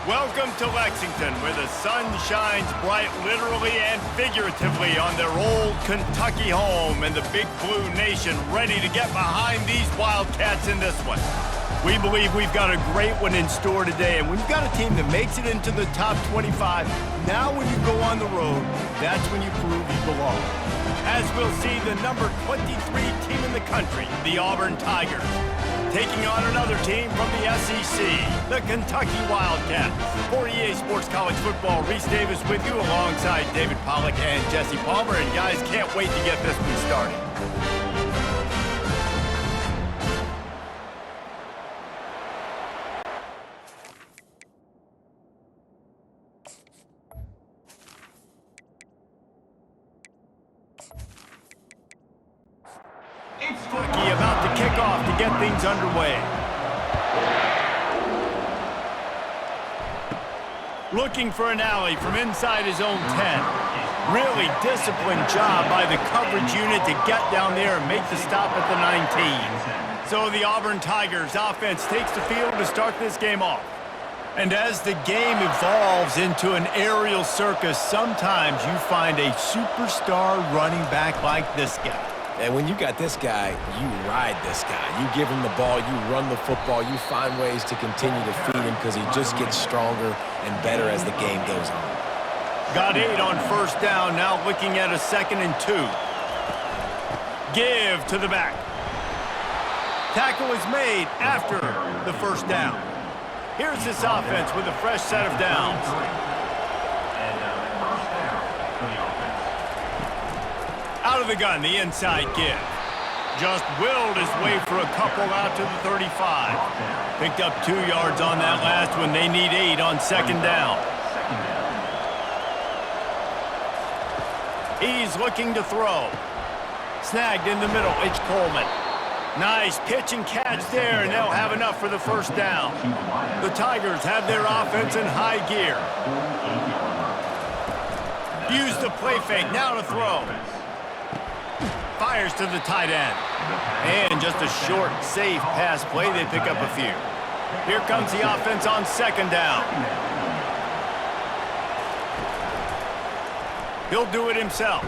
Welcome to Lexington, where the sun shines bright literally and figuratively on their old Kentucky home, and the Big Blue Nation ready to get behind these Wildcats in this one. We believe we've got a great one in store today, and when you've got a team that makes it into the top 25, now when you go on the road, that's when you prove you belong. As we'll see, the number 23 team in the country, the Auburn Tigers, taking on another team from the SEC, the Kentucky Wildcats. For EA Sports College Football, Reese Davis with you alongside David Pollack and Jesse Palmer. And guys, can't wait to get this one started. Kentucky about to kick off to get things underway. Looking for an alley from inside his own 10. Really disciplined job by the coverage unit to get down there and make the stop at the 19. So the Auburn Tigers offense takes the field to start this game off. And as the game evolves into an aerial circus, sometimes you find a superstar running back like this guy. And when you got this guy, you ride this guy. You give him the ball, you run the football, you find ways to continue to feed him because he just gets stronger and better as the game goes on. Got 8 on first down, now looking at a 2nd and 2. Give to the back. Tackle is made after the first down. Here's this offense with a fresh set of downs. Out of the gun, the inside give. Just willed his way for a couple out to the 35. Picked up 2 yards on that last one. They need 8 on 2nd down. He's looking to throw. Snagged in the middle, it's Coleman. Nice pitch and catch there, and they'll have enough for the first down. The Tigers have their offense in high gear. Use the play fake, now to throw. Fires to the tight end. And just a short, safe pass play. They pick up a few. Here comes the offense on 2nd down. He'll do it himself.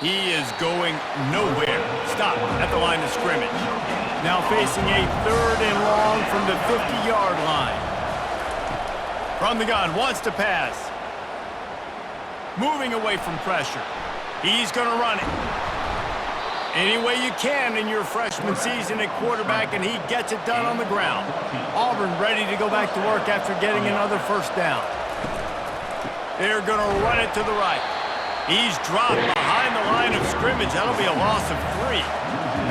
He is going nowhere. Stop at the line of scrimmage. Now facing a 3rd and long from the 50-yard line. From the gun, wants to pass. Moving away from pressure. He's going to run it. Any way you can in your freshman season at quarterback, and he gets it done on the ground. Auburn ready to go back to work after getting another first down. They're going to run it to the right. He's dropped behind the line of scrimmage. That'll be a loss of 3.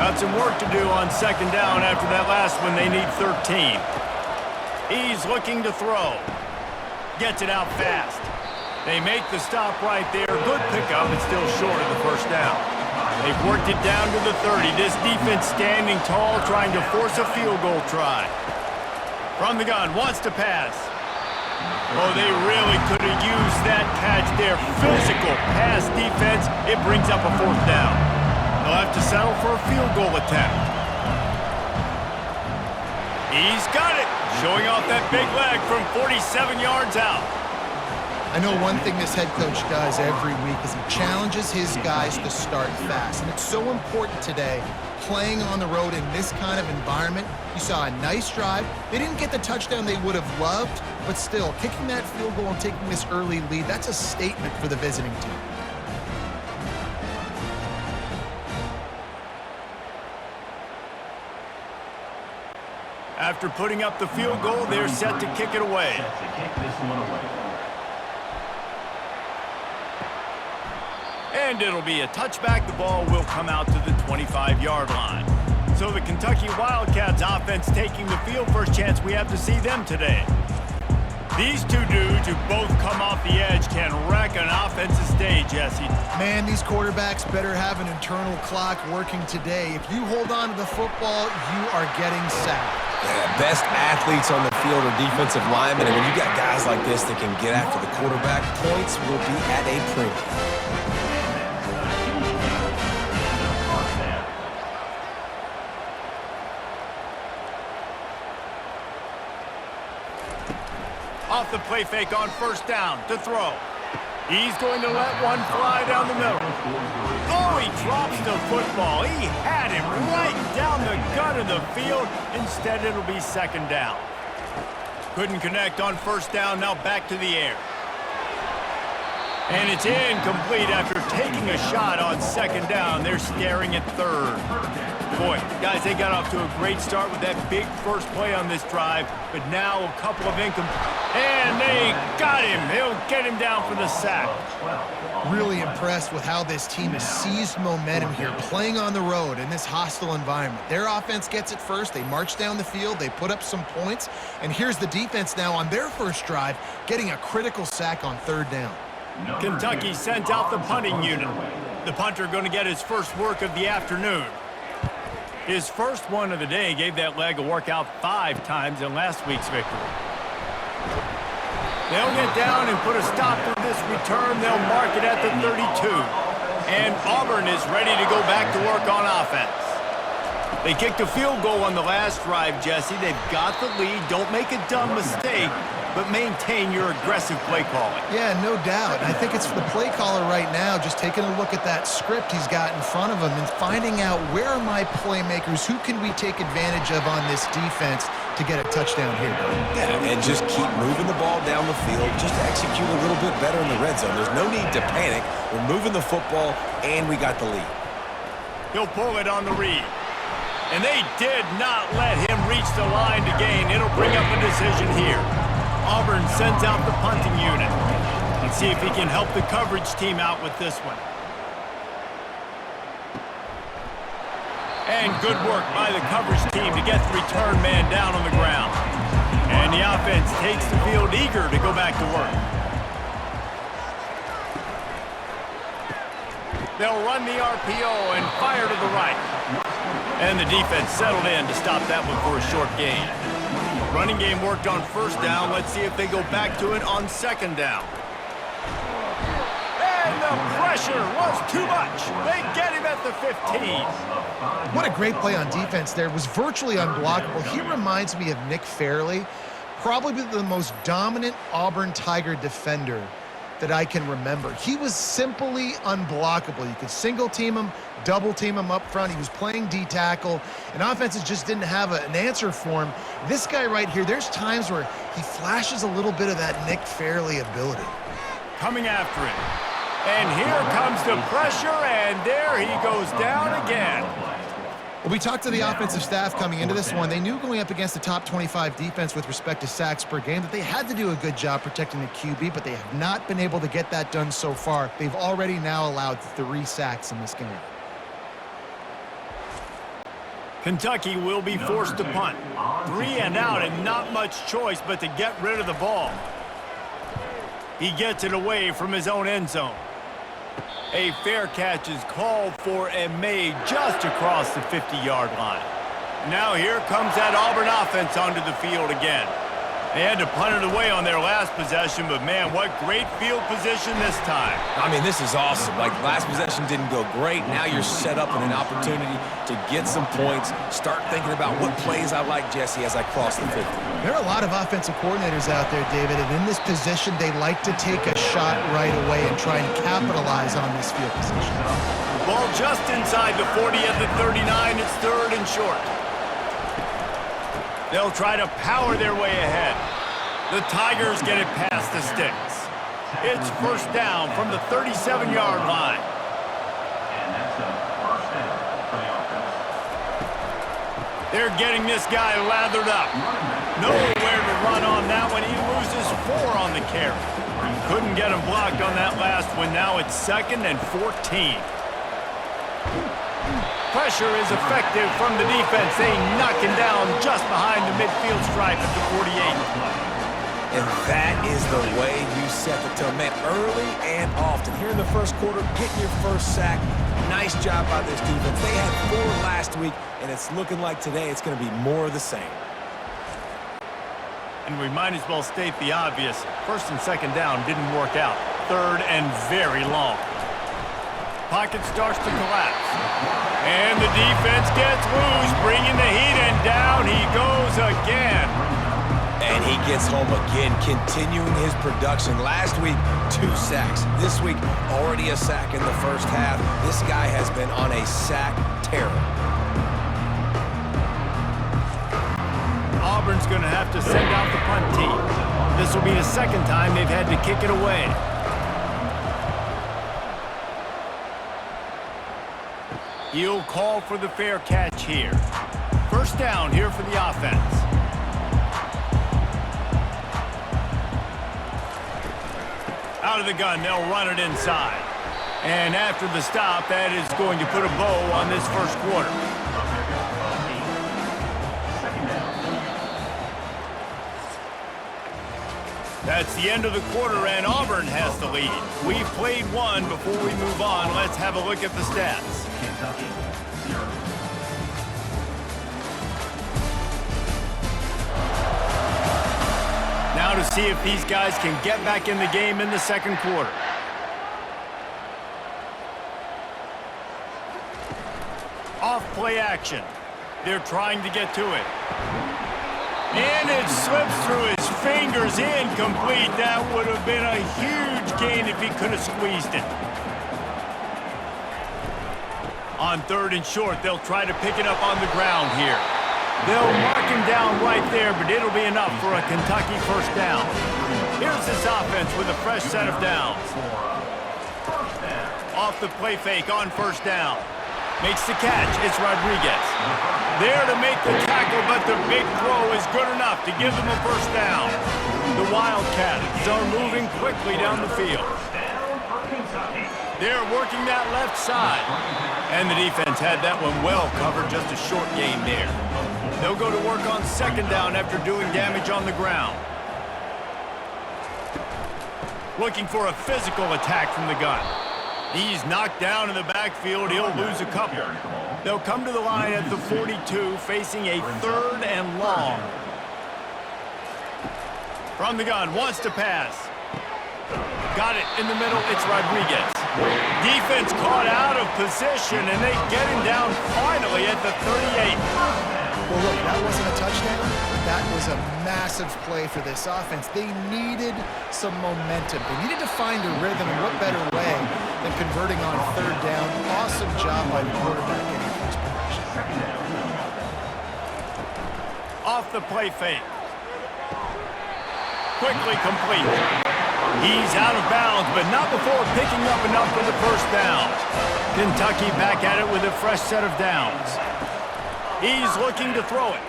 Got some work to do on 2nd down after that last one. They need 13. He's looking to throw. Gets it out fast. They make the stop right there. Good pickup, but still short of the first down. They've worked it down to the 30. This defense standing tall, trying to force a field goal try. From the gun, wants to pass. Oh, they really could have used that catch there. Physical pass defense. It brings up a 4th down. They'll have to settle for a field goal attempt. He's got it. Showing off that big leg from 47 yards out. I know one thing this head coach does every week is he challenges his guys to start fast. And it's so important today, playing on the road in this kind of environment. You saw a nice drive. They didn't get the touchdown they would have loved, but still, kicking that field goal and taking this early lead, that's a statement for the visiting team. After putting up the field goal, they're set to kick it away. And it'll be a touchback. The ball will come out to the 25-yard line. So the Kentucky Wildcats offense taking the field. First chance we have to see them today. These two dudes who both come off the edge can wreck an offensive stage, Jesse. Man, these quarterbacks better have an internal clock working today. If you hold on to the football, you are getting sacked. Yeah, best athletes on the field are defensive linemen, and when you got guys like this that can get after the quarterback, points will be at a premium. off the play fake on first down to throw. He's going to let one fly down the middle. Oh, he drops the football. He had him right down the gut of the field. Instead, it'll be second down. Couldn't connect on first down. Now back to the air. And it's incomplete after taking a shot on second down. They're staring at third. Boy, guys, they got off to a great start with that big first play on this drive, but now a couple of incomplete. And they got him. They'll get him down for the sack. Really impressed with how this team has seized momentum here, playing on the road in this hostile environment. Their offense gets it first. They march down the field. They put up some points. And here's the defense now on their first drive, getting a critical sack on third down. Kentucky sent out the punting unit. The punter going to get his first work of the afternoon. His first one of the day gave that leg a workout 5 times in last week's victory. They'll get down and put a stop to this return. They'll mark it at the 32. And Auburn is ready to go back to work on offense. They kicked a field goal on the last drive, Jesse. They've got the lead. Don't make a dumb mistake, but maintain your aggressive play calling. Yeah, no doubt. I think it's the play caller right now just taking a look at that script he's got in front of him and finding out where are my playmakers, who can we take advantage of on this defense to get a touchdown here. Yeah, and just keep moving the ball down the field, just to execute a little bit better in the red zone. There's no need to panic. We're moving the football, and we got the lead. He'll pull it on the read. And they did not let him reach the line to gain. It'll bring up a decision here. Auburn sends out the punting unit. Let's see if he can help the coverage team out with this one. And good work by the coverage team to get the return man down on the ground. And the offense takes the field eager to go back to work. They'll run the RPO and fire to the right. And the defense settled in to stop that one for a short gain. Running game worked on first down. Let's see if they go back to it on second down. And the pressure was too much. They get him at the 15. What a great play on defense there. It was virtually unblockable. He reminds me of Nick Fairley, probably the most dominant Auburn Tiger defender that I can remember. He was simply unblockable. You could single team him, double team him up front. He was playing D-tackle, and offenses just didn't have an answer for him. This guy right here, there's times where he flashes a little bit of that Nick Fairley ability. Coming after it. And here comes the pressure, and there he goes down again. Well, we talked to the offensive staff coming into this one. They knew going up against the top 25 defense with respect to sacks per game that they had to do a good job protecting the QB, but they have not been able to get that done so far. They've already now allowed 3 sacks in this game. Kentucky will be forced to punt. 3 and out and not much choice but to get rid of the ball. He gets it away from his own end zone. A fair catch is called for and made just across the 50-yard line. Now here comes that Auburn offense onto the field again. They had to punt it away on their last possession, but man, what great field position this time. I mean, this is awesome. Like, last possession didn't go great. Now you're set up in an opportunity to get some points. Start thinking about what plays I like, Jesse, as I cross the 50. There are a lot of offensive coordinators out there, David, and in this position, they like to take a shot right away and try and capitalize on this field position. Ball just inside the 40 at the 39. It's 3rd and short. They'll try to power their way ahead. The Tigers get it past the sticks. It's first down from the 37-yard line. They're getting this guy lathered up. Nowhere to run on that one. He loses 4 on the carry. Couldn't get him blocked on that last one. Now it's 2nd and 14. Pressure is effective from the defense. They knock him down just behind the midfield stripe at the 48. And that is the way you set the tone. Man, early and often. Here in the first quarter, getting your first sack. Nice job by this defense. They had 4 last week, and it's looking like today it's going to be more of the same. And we might as well state the obvious. 1st and 2nd down didn't work out. 3rd and very long. Pocket starts to collapse. And the defense gets loose, bringing the heat, and down he goes again. And he gets home again, continuing his production. Last week, 2 sacks. This week, already a sack in the first half. This guy has been on a sack tear. Auburn's going to have to send out the punt team. This will be the second time they've had to kick it away. He'll call for the fair catch here. First down here for the offense. Out of the gun, they'll run it inside. And after the stop, that is going to put a bow on this first quarter. That's the end of the quarter, and Auburn has the lead. We've played one. Before we move on, let's have a look at the stats. Now to see if these guys can get back in the game in the second quarter. Off play action. They're trying to get to it. And it slips through his fingers, incomplete. That would have been a huge gain if he could have squeezed it. On 3rd and short, they'll try to pick it up on the ground here. They'll mark him down right there, but it'll be enough for a Kentucky first down. Here's this offense with a fresh set of downs. Off the play fake on first down. Makes the catch. It's Rodriguez. There to make the tackle, but the big throw is good enough to give them a first down. The Wildcats are moving quickly down the field. They're working that left side. And the defense had that one well covered, just a short gain there. They'll go to work on second down after doing damage on the ground. Looking for a physical attack from the gun. He's knocked down in the backfield. He'll lose a couple. They'll come to the line at the 42, facing a 3rd and long. From the gun, wants to pass. Got it in the middle. It's Rodriguez. Defense caught out of position, and they get him down finally at the 38. Well, look, that wasn't a touchdown. That was a massive play for this offense. They needed some momentum. They needed to find a rhythm, and what better way than converting on 3rd down. Awesome job by the quarterback getting his production. Off the play fake. Quickly complete. He's out of bounds, but not before picking up enough for the first down. Kentucky back at it with a fresh set of downs. He's looking to throw it.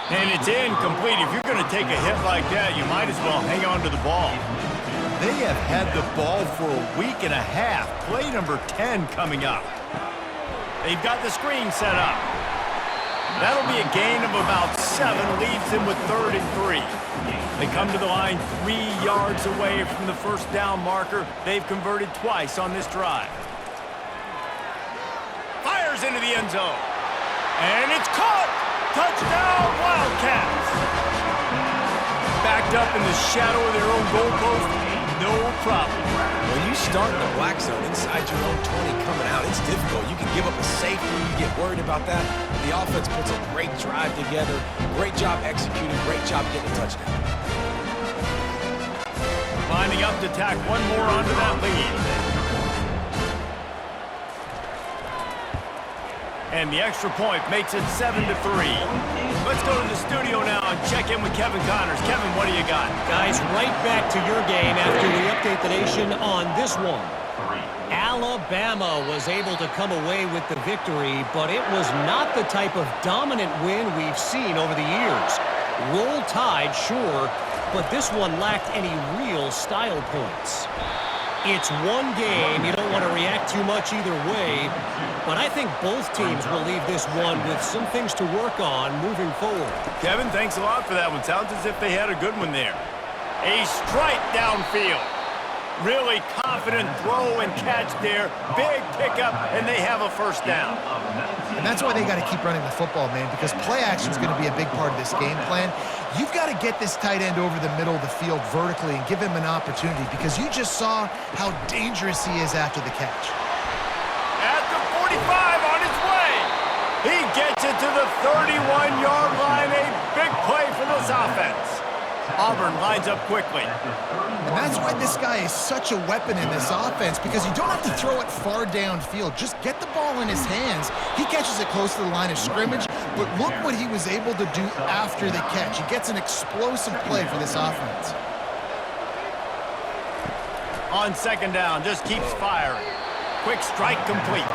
And it's incomplete. If you're going to take a hit like that, you might as well hang on to the ball. They have had the ball for a week and a half. Play number 10 coming up. They've got the screen set up. That'll be a gain of about 7, leaves them with 3rd and 3. They come to the line 3 yards away from the first down marker. They've converted twice on this drive. Fires into the end zone. And it's caught! Touchdown, Wildcats! Backed up in the shadow of their own goalpost, no problem. When you start in the black zone inside your own 20 coming out, it's difficult. You can give up a safety. You get worried about that. The offense puts a great drive together. Great job executing. Great job getting a touchdown. Lining up to tack one more onto that lead. And the extra point makes it 7-3. Let's go to the studio now and check in with Kevin Connors. Kevin, what do you got? Guys, right back to your game after we update the nation on this one. Alabama was able to come away with the victory, but it was not the type of dominant win we've seen over the years. Roll Tide, sure, but this one lacked any real style points. It's one game. You don't want to react too much either way, but I think both teams will leave this one with some things to work on moving forward. Kevin, thanks a lot for that one. Sounds as if they had a good one there. A strike downfield. Really confident throw and catch there. Big pickup, and they have a first down. And that's why they got to keep running the football, man, because play action is going to be a big part of this game plan. You've got to get this tight end over the middle of the field vertically and give him an opportunity, because you just saw how dangerous he is after the catch. At the 45 on his way. He gets it to the 31-yard line. A big play for the this offense. Auburn lines up quickly. And that's why this guy is such a weapon in this offense, because you don't have to throw it far downfield. Just get the ball in his hands. He catches it close to the line of scrimmage, but look what he was able to do after the catch. He gets an explosive play for this offense. On second down, just keeps firing. Quick strike complete.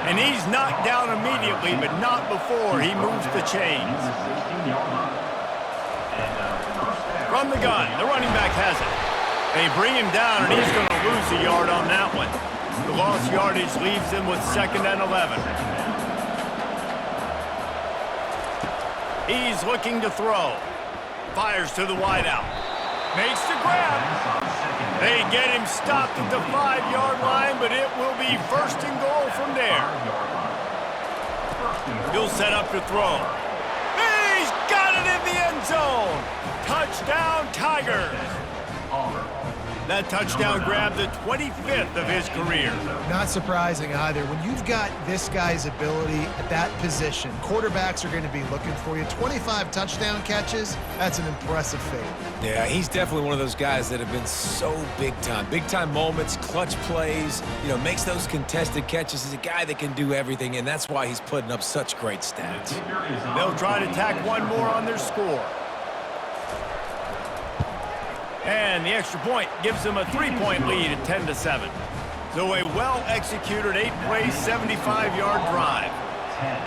And he's knocked down immediately, but not before he moves the chains. From the gun, the running back has it. They bring him down, and he's going to lose a yard on that one. The lost yardage leaves him with 2nd and 11. He's looking to throw. Fires to the wideout. Makes the grab. They get him stopped at the 5-yard line, but it will be 1st and goal from there. He'll set up to throw. He's got it in the end zone. Touchdown, Tigers. That touchdown grabbed the 25th of his career. Not surprising either. When you've got this guy's ability at that position, quarterbacks are going to be looking for you. 25 touchdown catches, that's an impressive feat. Yeah, he's definitely one of those guys that have been so big time. Big time moments, clutch plays, makes those contested catches. He's a guy that can do everything, and that's why he's putting up such great stats. They'll try to tack one more on their score. And the extra point gives them a 3-point lead at 10-7. So a well-executed 8-play, 75-yard drive.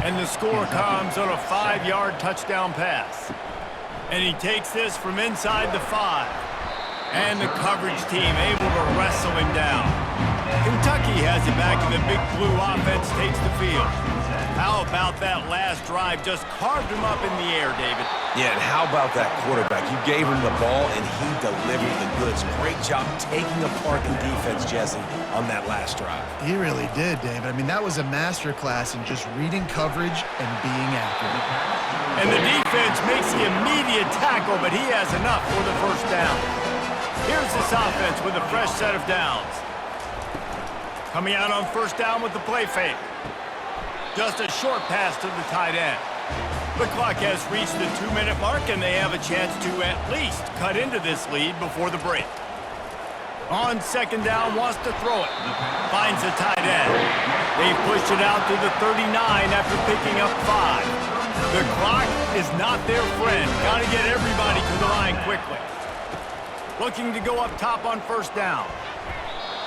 And the score comes on a 5-yard touchdown pass. And he takes this from inside the 5. And the coverage team able to wrestle him down. Kentucky has it back, and the Big Blue offense takes the field. How about that last drive? Just carved him up in the air, David. Yeah, and how about that quarterback? You gave him the ball, and he delivered the goods. Great job taking apart the defense, Jesse, on that last drive. He really did, David. I mean, that was a masterclass in just reading coverage and being accurate. And the defense makes the immediate tackle, but he has enough for the 1st down. Here's this offense with a fresh set of downs. Coming out on 1st down with the play fake. Just a short pass to the tight end. The clock has reached the 2-minute mark, and they have a chance to at least cut into this lead before the break. On 2nd down, wants to throw it. Finds the tight end. They push it out to the 39 after picking up 5. The clock is not their friend. Got to get everybody to the line quickly. Looking to go up top on 1st down.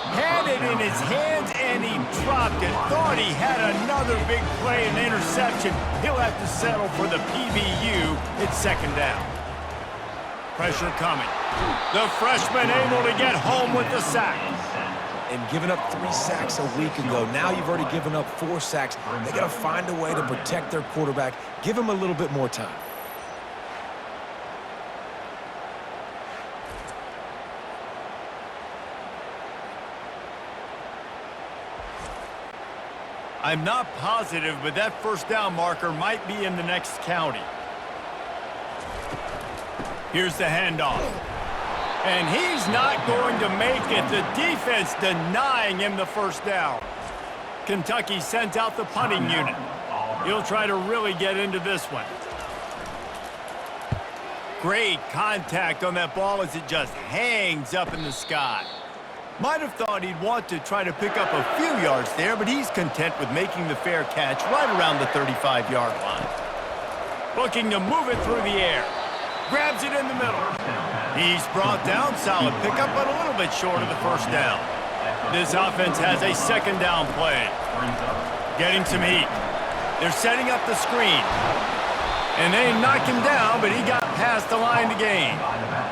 Had it in his hands, and he dropped it. Thought he had another big play and interception. He'll have to settle for the PBU. It's 2nd down. Pressure coming. The freshman able to get home with the sack. And giving up 3 sacks a week ago. Now you've already given up 4 sacks. They got to find a way to protect their quarterback. Give him a little bit more time. I'm not positive, but that 1st down marker might be in the next county. Here's the handoff. And he's not going to make it. The defense denying him the 1st down. Kentucky sends out the punting unit. He'll try to really get into this one. Great contact on that ball as it just hangs up in the sky. Might have thought he'd want to try to pick up a few yards there, but he's content with making the fair catch right around the 35-yard line. Looking to move it through the air. Grabs it in the middle. He's brought down. Solid pickup, but a little bit short of the 1st down. This offense has a 2nd down play. Getting some heat. They're setting up the screen. And they knock him down, but he got past the line to gain.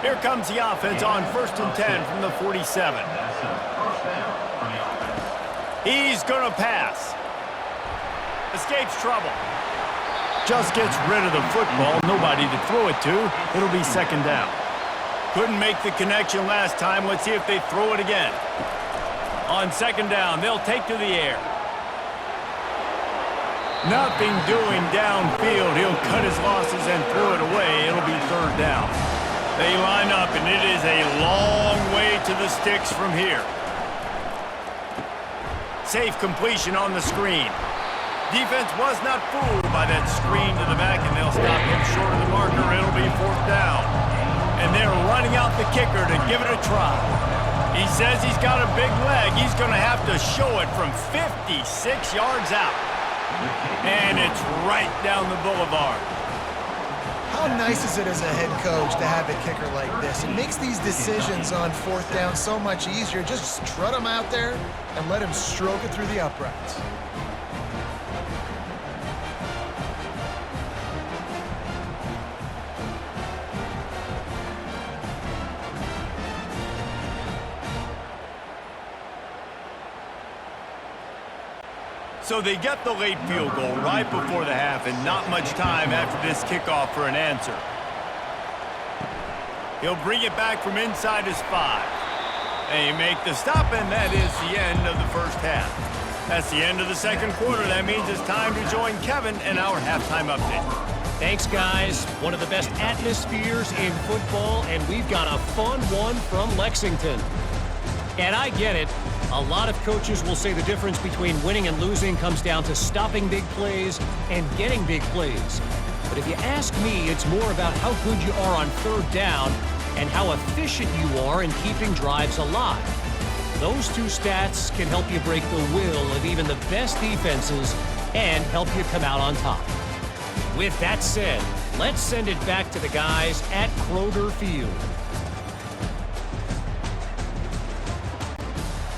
Here comes the offense on 1st and 10 from the 47. He's going to pass. Escapes trouble. Just gets rid of the football. Nobody to throw it to. It'll be 2nd down. Couldn't make the connection last time. Let's see if they throw it again. On 2nd down, they'll take to the air. Nothing doing downfield. He'll cut his losses and throw it away. It'll be 3rd down. They line up, and it is a long way to the sticks from here. Safe completion on the screen. Defense was not fooled by that screen to the back, and they'll stop him short of the marker. It'll be 4th down. And they're running out the kicker to give it a try. He says he's got a big leg. He's going to have to show it from 56 yards out. And it's right down the boulevard. How nice is it as a head coach to have a kicker like this? It makes these decisions on 4th down so much easier. Just strut him out there and let him stroke it through the uprights. So they get the late field goal right before the half, and not much time after this kickoff for an answer. He'll bring it back from inside his 5. They make the stop, and that is the end of the first half. That's the end of the second quarter. That means it's time to join Kevin and our halftime update. Thanks, guys. One of the best atmospheres in football, and we've got a fun one from Lexington. And I get it. A lot of coaches will say the difference between winning and losing comes down to stopping big plays and getting big plays. But if you ask me, it's more about how good you are on 3rd down and how efficient you are in keeping drives alive. Those two stats can help you break the will of even the best defenses and help you come out on top. With that said, let's send it back to the guys at Kroger Field.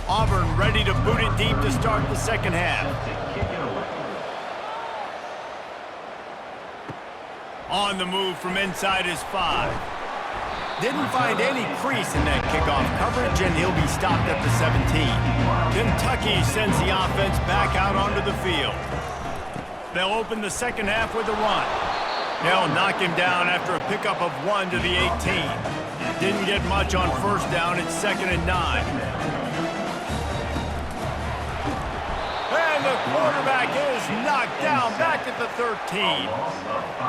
Auburn ready to boot it deep to start the second half. On the move from inside his 5. Didn't find any crease in that kickoff coverage, and he'll be stopped at the 17. Kentucky sends the offense back out onto the field. They'll open the second half with a run. They'll knock him down after a pickup of 1 to the 18. Didn't get much on 1st down. It's 2nd and 9. And the quarterback is knocked down back at the 13.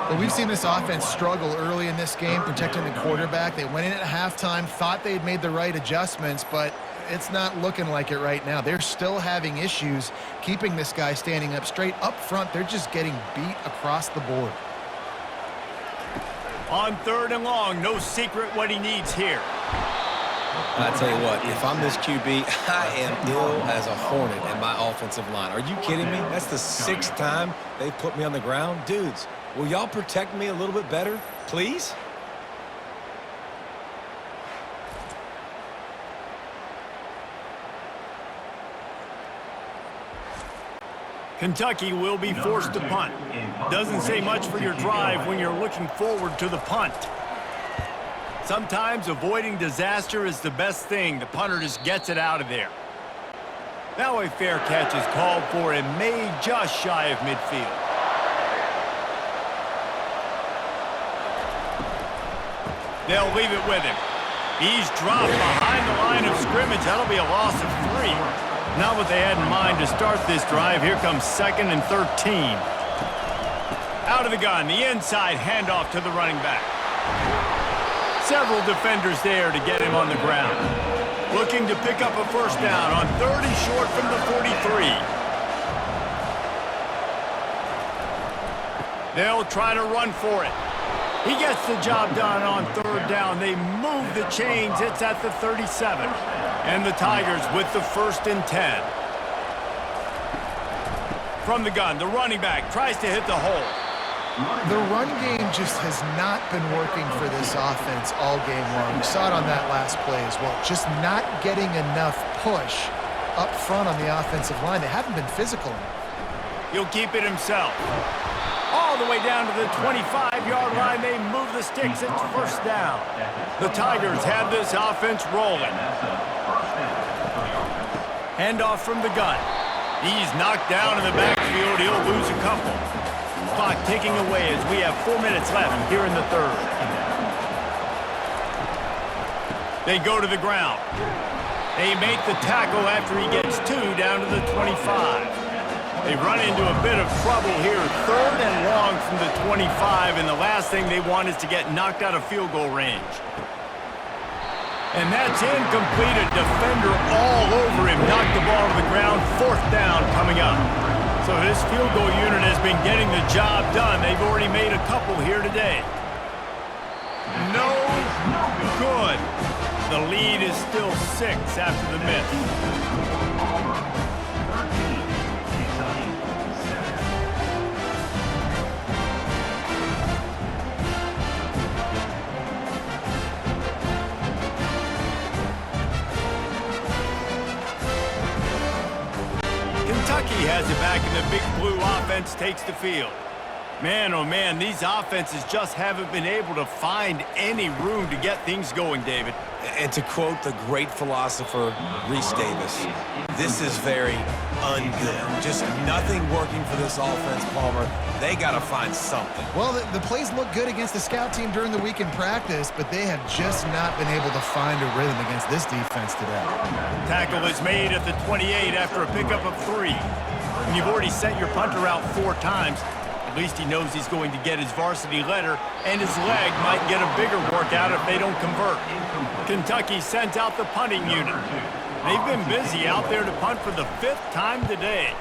But we've seen this offense struggle early in this game, protecting the quarterback. They went in at halftime, thought they'd made the right adjustments, but it's not looking like it right now. They're still having issues keeping this guy standing up straight. Up front, they're just getting beat across the board. On 3rd and long, no secret what he needs here. I tell you what, if I'm this QB, I am ill as a hornet in my offensive line. Are you kidding me? That's the 6th time they've put me on the ground. Dudes, will y'all protect me a little bit better, please? Kentucky will be forced to punt. Doesn't say much for your drive when you're looking forward to the punt. Sometimes avoiding disaster is the best thing. The punter just gets it out of there. Now a fair catch is called for and made just shy of midfield. They'll leave it with him. He's dropped behind the line of scrimmage. That'll be a loss of 3. Not what they had in mind to start this drive. Here comes 2nd and 13. Out of the gun, the inside handoff to the running back. Several defenders there to get him on the ground. Looking to pick up a 1st down on 30 short from the 43. They'll try to run for it. He gets the job done on 3rd down. They move the chains. It's at the 37. And the Tigers with the 1st and 10. From the gun, the running back tries to hit the hole. The run game just has not been working for this offense all game long. We saw it on that last play as well. Just not getting enough push up front on the offensive line. They haven't been physical enough. He'll keep it himself. All the way down to the 25-yard line. They move the sticks. It's 1st down. The Tigers have this offense rolling. Handoff from the gun. He's knocked down in the backfield. He'll lose a couple. Clock ticking away as we have 4 minutes left here in the 3rd. They go to the ground. They make the tackle after he gets 2 down to the 25. They run into a bit of trouble here. 3rd and long from the 25, and the last thing they want is to get knocked out of field goal range. And that's incomplete. A defender all over him. Knocked the ball to the ground. 4th down coming up. So this field goal unit has been getting the job done. They've already made a couple here today. No good. The lead is still 6 after the miss. Kentucky has it back, and the Big Blue offense takes the field. Man, oh man, these offenses just haven't been able to find any room to get things going, David. And to quote the great philosopher Reese Davis, this is very ungood. Just nothing working for this offense, Palmer. They got to find something. Well, the plays look good against the scout team during the week in practice, but they have just not been able to find a rhythm against this defense today. Tackle is made at the 28 after a pickup of 3. When you've already sent your punter out 4 times, at least he knows he's going to get his varsity letter, and his leg might get a bigger workout if they don't convert. Kentucky sends out the punting unit. They've been busy out there to punt for the 5th time today.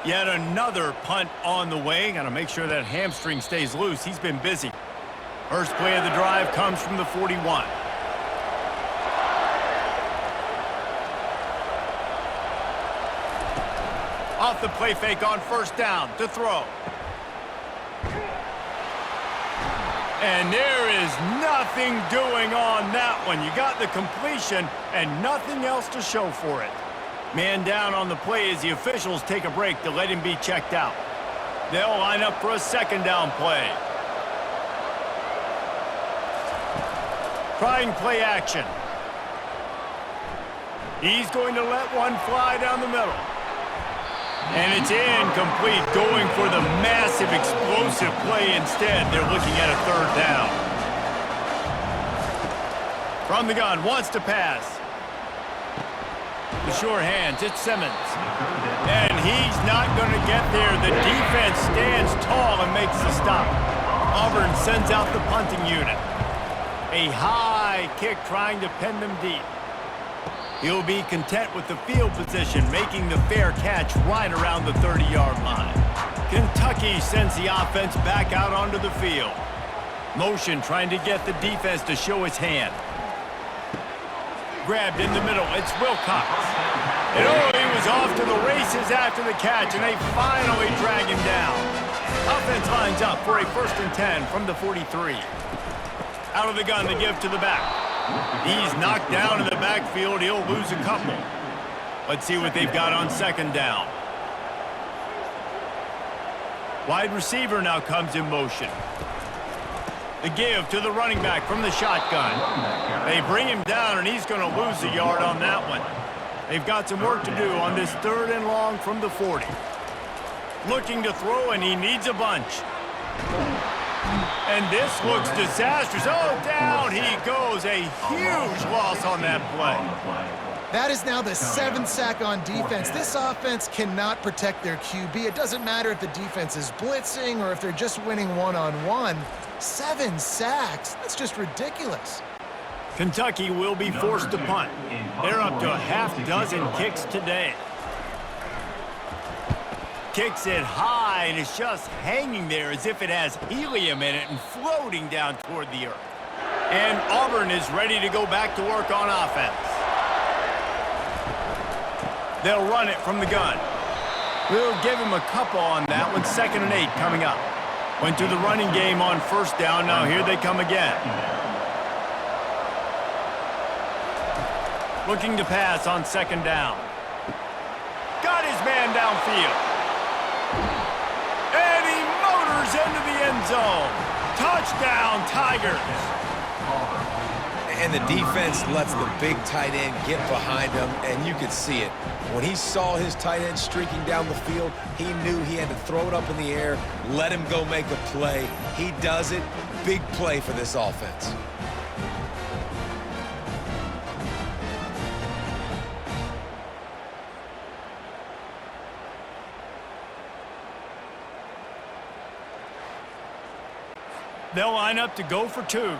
Yet another punt on the way. Got to make sure that hamstring stays loose. He's been busy. First play of the drive comes from the 41. Off the play fake on first down to throw. And there is nothing doing on that one. You got the completion and nothing else to show for it. Man down on the play as the officials take a break to let him be checked out. They'll line up for a second down play. Trying play action. He's going to let one fly down the middle. And it's incomplete, going for the massive explosive play instead. They're looking at a 3rd down. From the gun, wants to pass. The sure hands, it's Simmons. And he's not going to get there. The defense stands tall and makes the stop. Auburn sends out the punting unit. A high kick trying to pin them deep. He'll be content with the field position, making the fair catch right around the 30-yard line. Kentucky sends the offense back out onto the field. Motion trying to get the defense to show its hand. Grabbed in the middle, it's Wilcox. And he was off to the races after the catch, and they finally drag him down. Offense lines up for a 1st and 10 from the 43. Out of the gun to give to the back. He's knocked down in the backfield. He'll lose a couple. Let's see what they've got on 2nd down. Wide receiver now comes in motion. The give to the running back from the shotgun. They bring him down, and he's going to lose a yard on that one. They've got some work to do on this 3rd and long from the 40. Looking to throw, and he needs a bunch. And this looks disastrous. Oh, down he goes. A huge loss on that play. That is now the 7th sack on defense. This offense cannot protect their QB. It doesn't matter if the defense is blitzing or if they're just winning one-on-one. 7 sacks? That's just ridiculous. Kentucky will be forced to punt. They're up to a half-dozen kicks today. Kicks it high, and it's just hanging there as if it has helium in it and floating down toward the earth. And Auburn is ready to go back to work on offense. They'll run it from the gun. We'll give him a couple on that one. 2nd and 8 coming up. Went to the running game on 1st down. Now here they come again. Looking to pass on 2nd down. Got his man downfield. And he motors into the end zone. Touchdown, Tigers. And the defense lets the big tight end get behind him, and you could see it. When he saw his tight end streaking down the field, he knew he had to throw it up in the air, let him go make a play. He does it. Big play for this offense. They'll line up to go for 2.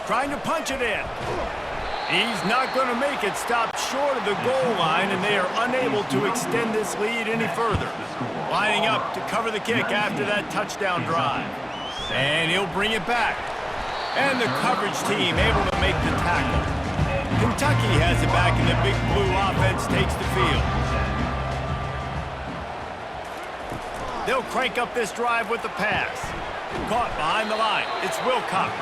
Trying to punch it in. He's not going to make it. Stop short of the goal line, and they are unable to extend this lead any further. Lining up to cover the kick after that touchdown drive. And he'll bring it back. And the coverage team able to make the tackle. Kentucky has it back, and the big blue offense takes the field. They'll crank up this drive with the pass. Caught behind the line. It's Wilcox.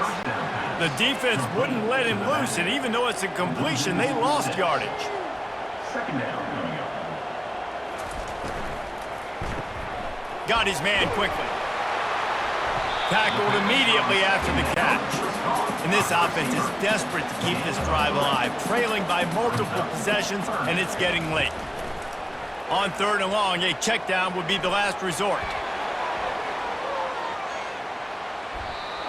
The defense wouldn't let him loose, and even though it's a completion, they lost yardage. Second down. Got his man quickly. Tackled immediately after the catch. And this offense is desperate to keep this drive alive, trailing by multiple possessions, and it's getting late. On 3rd and long, a check down would be the last resort.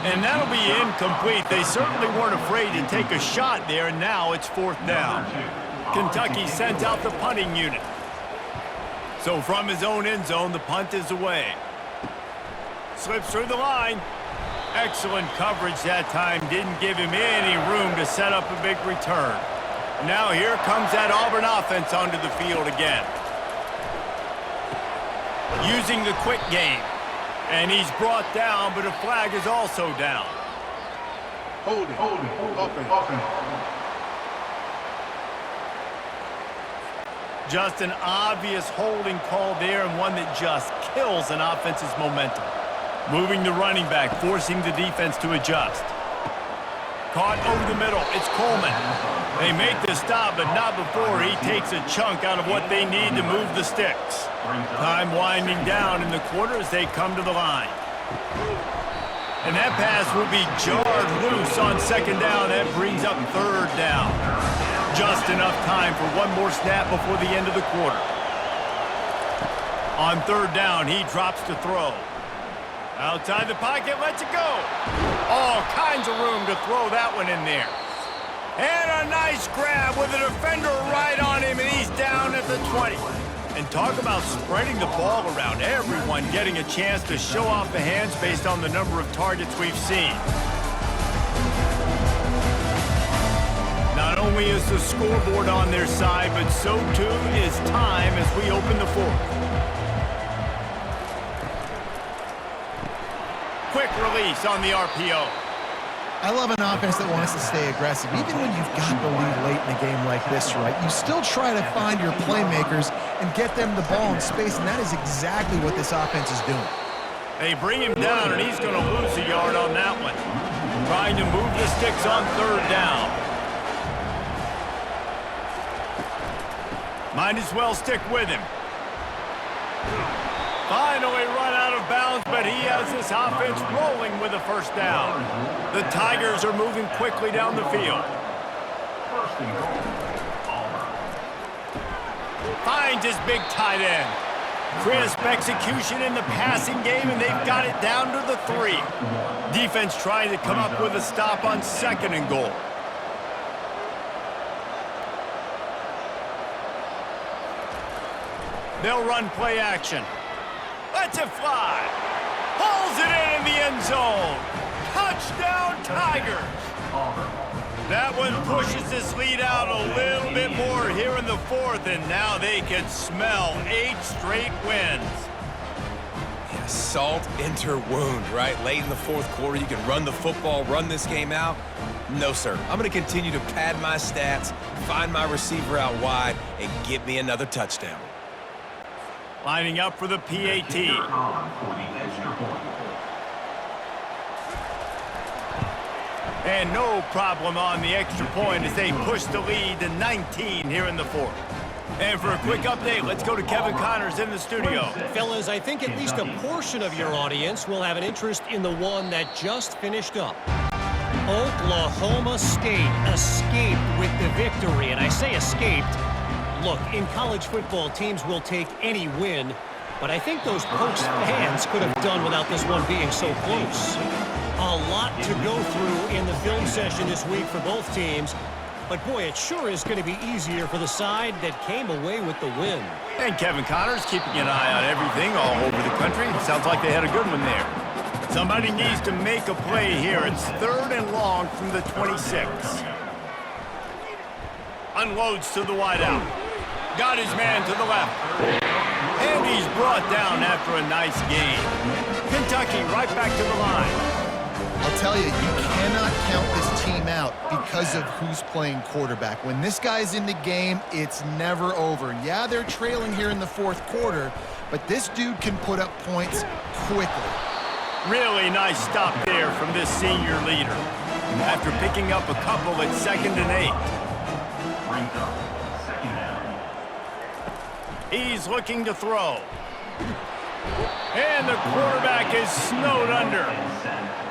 And that'll be incomplete. They certainly weren't afraid to take a shot there, and now it's 4th down. Kentucky sent out the punting unit. So from his own end zone, the punt is away. Slips through the line. Excellent coverage that time. Didn't give him any room to set up a big return. Now here comes that Auburn offense onto the field again. Using the quick game. And he's brought down, but a flag is also down. Holding. Offense. Just an obvious holding call there, and one that just kills an offense's momentum. Moving the running back, forcing the defense to adjust. Caught over the middle. It's Coleman. They make the stop, but not before he takes a chunk out of what they need to move the sticks. Time winding down in the quarter as they come to the line. And that pass will be jarred loose on 2nd down. That brings up 3rd down. Just enough time for one more snap before the end of the quarter. On 3rd down, he drops to throw. Outside the pocket, lets it go. All kinds of room to throw that one in there. And a nice grab with a defender right on him, and he's down at the 20. And talk about spreading the ball around. Everyone getting a chance to show off the hands based on the number of targets we've seen. Not only is the scoreboard on their side, but so too is time as we open the 4th. Quick release on the RPO. I love an offense that wants to stay aggressive. Even when you've got the lead late in a game like this, right, you still try to find your playmakers and get them the ball in space, and that is exactly what this offense is doing. They bring him down, and he's going to lose a yard on that one. Trying to move the sticks on 3rd down. Might as well stick with him. Finally run out of bounds, but he has this offense rolling with a 1st down. The Tigers are moving quickly down the field. Finds his big tight end. Crisp execution in the passing game, and they've got it down to the 3. Defense trying to come up with a stop on 2nd and goal. They'll run play action. Lets it fly. Pulls it in the end zone. Touchdown, Tigers. That one pushes this lead out a little bit more here in the 4th, and now they can smell 8 straight wins. Yeah, salt enter wound, right? Late in the 4th quarter, you can run the football, run this game out. No, sir. I'm going to continue to pad my stats, find my receiver out wide, and get me another touchdown. Lining up for the PAT. And no problem on the extra point as they push the lead to 19 here in the 4th. And for a quick update, let's go to Kevin Connors in the studio. Fellas, I think at least a portion of your audience will have an interest in the one that just finished up. Oklahoma State escaped with the victory, and I say escaped. Look, in college football, teams will take any win, but I think those Pokes fans could have done without this one being so close. A lot to go through in the film session this week for both teams, but boy, it sure is going to be easier for the side that came away with the win. And Kevin Connors keeping an eye on everything all over the country. It sounds like they had a good one there. Somebody needs to make a play here. It's 3rd and long from the 26. Unloads to the wideout. Got his man to the left. And he's brought down after a nice gain. Kentucky right back to the line. I'll tell you, you cannot count this team out because of who's playing quarterback. When this guy's in the game, it's never over. Yeah, they're trailing here in the fourth quarter, but this dude can put up points quickly. Really nice stop there from this senior leader. After picking up a couple at 2nd and 8. Brings up 2nd down. He's looking to throw. And the quarterback is snowed under.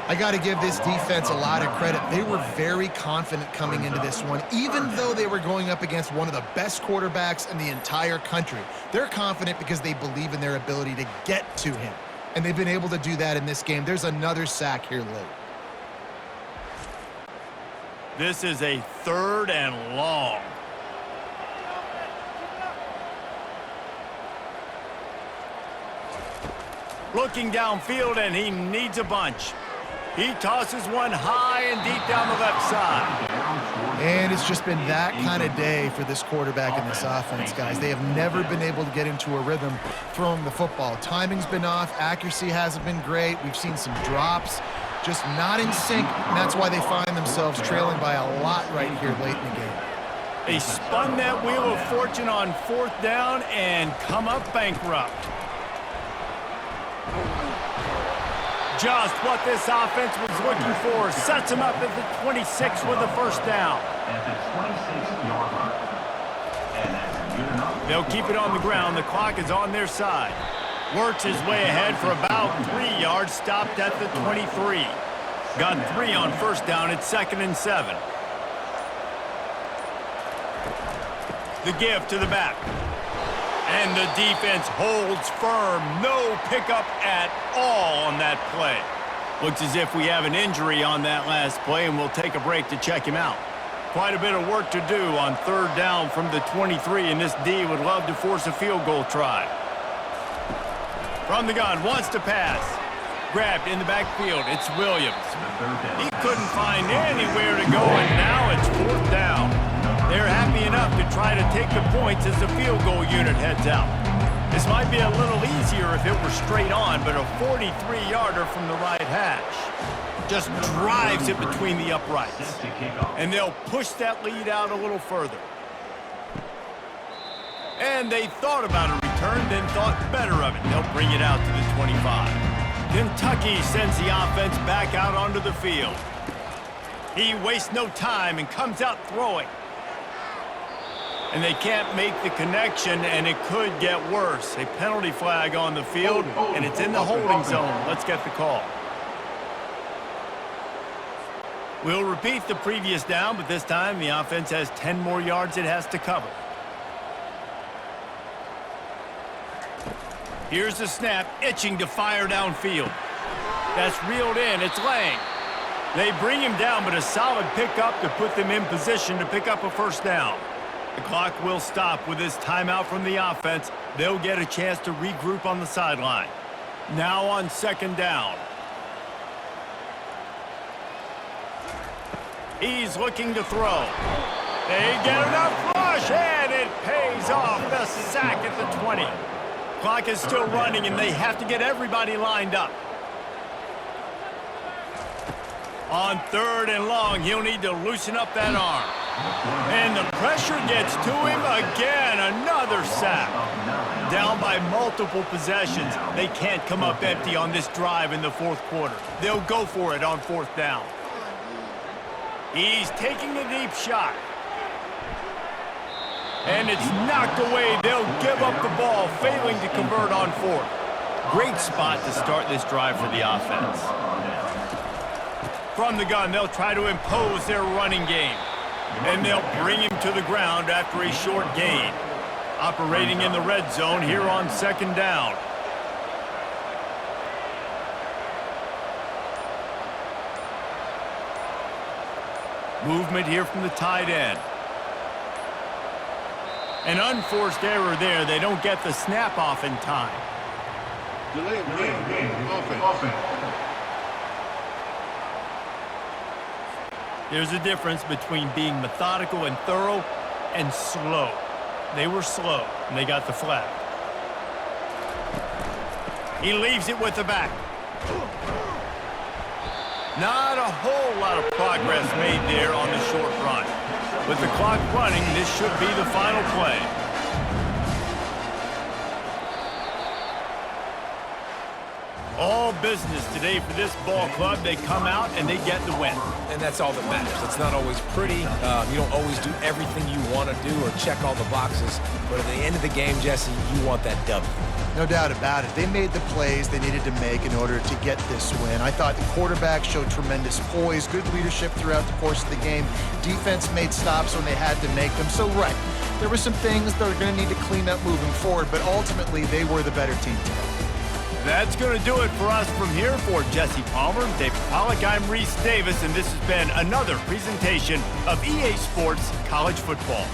I got to give this defense a lot of credit. They were very confident coming into this one, even though they were going up against one of the best quarterbacks in the entire country. They're confident because they believe in their ability to get to him, and they've been able to do that in this game. There's another sack here late. This is a 3rd and long. Looking downfield, and he needs a bunch. He tosses one high and deep down the left side. And it's just been that kind of day for this quarterback and this offense, guys. They have never been able to get into a rhythm throwing the football. Timing's been off. Accuracy hasn't been great. We've seen some drops, just not in sync. And that's why they find themselves trailing by a lot right here late in the game. They spun that wheel of fortune on 4th down and come up bankrupt. Just what this offense was looking for. Sets him up at the 26 with a 1st down. At the 26-yard line. And that's good enough. They'll keep it on the ground. The clock is on their side. Works his way ahead for about 3 yards. Stopped at the 23. Got 3 on 1st down at 2nd and 7. The give to the back. And the defense holds firm. No pickup at all on that play. Looks as if we have an injury on that last play, and we'll take a break to check him out. Quite a bit of work to do on 3rd down from the 23, and this D would love to force a field goal try. From the gun, wants to pass. Grabbed in the backfield. It's Williams. He couldn't find anywhere to go, and now it's 4th down. They're happy enough to try to take the points as the field goal unit heads out. This might be a little easier if it were straight on, but a 43-yarder from the right hash just drives it between the uprights. And they'll push that lead out a little further. And they thought about a return, then thought better of it. They'll bring it out to the 25. Kentucky sends the offense back out onto the field. He wastes no time and comes out throwing. And they can't make the connection, and it could get worse. A penalty flag on the field, and it's in the holding zone. Let's get the call. We'll repeat the previous down, but this time the offense has 10 more yards it has to cover. Here's the snap, itching to fire downfield. That's reeled in. It's Lang. They bring him down, but a solid pickup to put them in position to pick up a 1st down. The clock will stop with this timeout from the offense. They'll get a chance to regroup on the sideline. Now on 2nd down. He's looking to throw. They get enough rush, and it pays off. The sack at the 20. Clock is still running, and they have to get everybody lined up. On 3rd and long, he'll need to loosen up that arm. And the pressure gets to him again. Another sack. Down by multiple possessions. They can't come up empty on this drive in the 4th quarter. They'll go for it on 4th down. He's taking a deep shot. And it's knocked away. They'll give up the ball, failing to convert on 4th. Great spot to start this drive for the offense. From the gun, they'll try to impose their running game. And they'll bring him to the ground after a short gain. Operating in the red zone here on 2nd down. Movement here from the tight end. An unforced error there. They don't get the snap off in time. Delay of game. Offense. There's a difference between being methodical and thorough and slow. They were slow, and they got the flag. He leaves it with the back. Not a whole lot of progress made there on the short run. With the clock running, this should be the final play. All business today for this ball club. They come out and they get the win. And that's all that matters. It's not always pretty. You don't always do everything you want to do or check all the boxes. But at the end of the game, Jesse, you want that W. No doubt about it. They made the plays they needed to make in order to get this win. I thought the quarterback showed tremendous poise, good leadership throughout the course of the game. Defense made stops when they had to make them. So, right, there were some things that are going to need to clean up moving forward, but ultimately they were the better team today. That's going to do it for us from here. For Jesse Palmer, David Pollack, I'm Reese Davis, and this has been another presentation of EA Sports College Football.